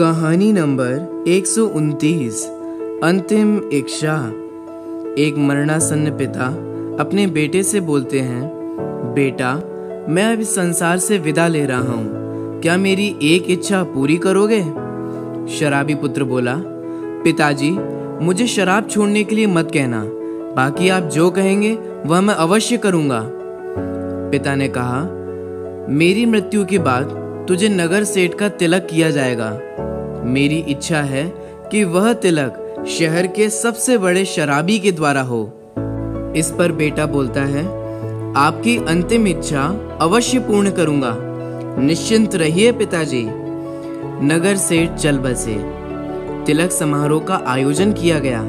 कहानी नंबर 129। अंतिम इच्छा। एक मरणासन्न पिता अपने बेटे से बोलते हैं, बेटा, मैं अब इस संसार से विदा ले रहा हूँ, क्या मेरी एक इच्छा पूरी करोगे? शराबी पुत्र बोला, पिताजी, मुझे शराब छोड़ने के लिए मत कहना, बाकी आप जो कहेंगे वह मैं अवश्य करूँगा। पिता ने कहा, मेरी मृत्यु के बाद तुझे नगर सेठ का तिलक किया जाएगा। मेरी इच्छा है कि वह तिलक शहर के सबसे बड़े शराबी के द्वारा हो। इस पर बेटा बोलता है, आपकी अंतिम इच्छा अवश्य पूर्ण करूंगा, निश्चिंत रहिए पिताजी। नगर सेठ चल बसे। तिलक समारोह का आयोजन किया गया।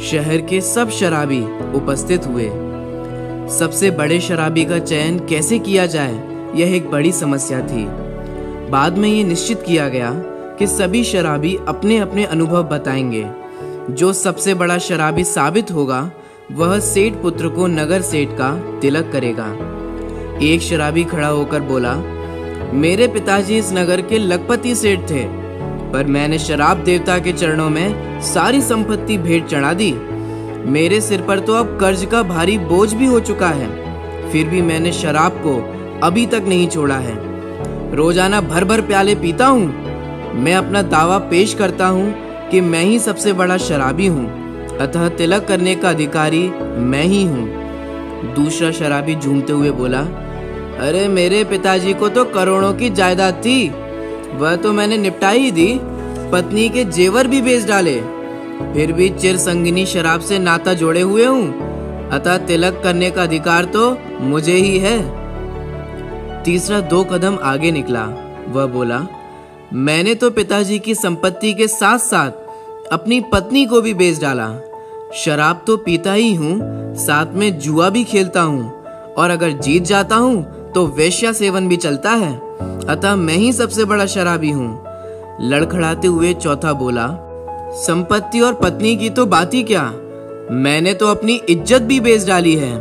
शहर के सब शराबी उपस्थित हुए। सबसे बड़े शराबी का चयन कैसे किया जाए, यह एक बड़ी समस्या थी। बाद में ये निश्चित किया गया कि सभी शराबी अपने अपने अनुभव बताएंगे। जो सबसे बड़ा शराबी साबित होगा वह सेठ पुत्र को नगर सेठ का तिलक करेगा। एक शराबी खड़ा होकर बोला, मेरे पिताजी इस नगर के लखपति सेठ थे, पर मैंने शराब देवता के चरणों में सारी संपत्ति भेंट चढ़ा दी। मेरे सिर पर तो अब कर्ज का भारी बोझ भी हो चुका है, फिर भी मैंने शराब को अभी तक नहीं छोड़ा है। रोजाना भर भर प्याले पीता हूँ। मैं अपना दावा पेश करता हूँ कि मैं ही सबसे बड़ा शराबी हूँ, अतः तिलक करने का अधिकारी मैं ही हूँ। दूसरा शराबी झूमते हुए बोला, अरे मेरे पिताजी को तो करोड़ों की जायदाद थी, वह तो मैंने निपटा ही दी, पत्नी के जेवर भी बेच डाले, फिर भी चिर संगिनी शराब से नाता जोड़े हुए हूँ, अतः तिलक करने का अधिकार तो मुझे ही है। तीसरा 2 कदम आगे निकला। वह बोला, मैंने तो पिताजी की संपत्ति के साथ साथ अपनी पत्नी को भी बेच डाला। शराब तो पीता ही हूँ, साथ में जुआ भी खेलता हूँ, और अगर जीत जाता हूँ तो वेश्या सेवन भी चलता है, अतः मैं ही सबसे बड़ा शराबी हूँ। लड़खड़ाते हुए चौथा बोला, संपत्ति और पत्नी की तो बात ही क्या, मैंने तो अपनी इज्जत भी बेच डाली है।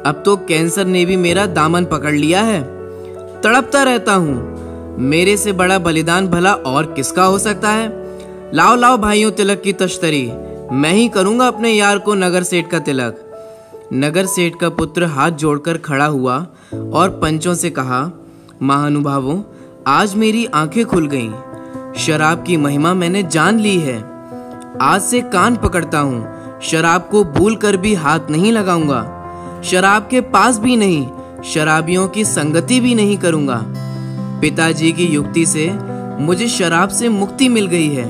अब तो कैंसर ने भी मेरा दामन पकड़ लिया है, तड़पता रहता हूँ। मेरे से बड़ा बलिदान भला और किसका हो सकता है? लाओ लाओ भाइयों तिलक की तश्तरी, मैं ही करूंगा अपने यार को नगर सेठ का तिलक। नगर सेठ का पुत्र हाथ जोड़कर खड़ा हुआ और पंचों से कहा, महानुभावों, आज मेरी आंखें खुल गईं। शराब की महिमा मैंने जान ली है। आज से कान पकड़ता हूँ, शराब को भूल कर भी हाथ नहीं लगाऊंगा, शराब के पास भी नहीं, शराबियों की संगति भी नहीं करूंगा। पिताजी की युक्ति से मुझे शराब से मुक्ति मिल गई है।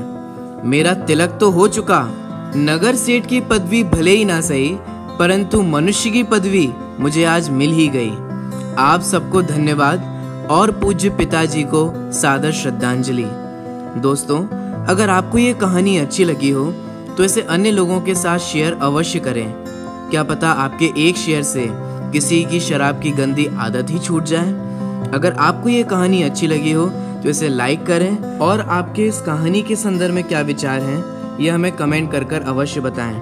मेरा तिलक तो हो चुका। नगर सेठ की पदवी भले ही ना सही, परंतु मनुष्य की पदवी मुझे आज मिल ही गई। आप सबको धन्यवाद और पूज्य पिताजी को सादर श्रद्धांजलि। दोस्तों, अगर आपको ये कहानी अच्छी लगी हो तो इसे अन्य लोगों के साथ शेयर अवश्य करें। क्या पता आपके एक शेयर से किसी की शराब की गंदी आदत ही छूट जाए। अगर आपको ये कहानी अच्छी लगी हो तो इसे लाइक करें और आपके इस कहानी के संदर्भ में क्या विचार हैं, यह हमें कमेंट कर अवश्य बताएं।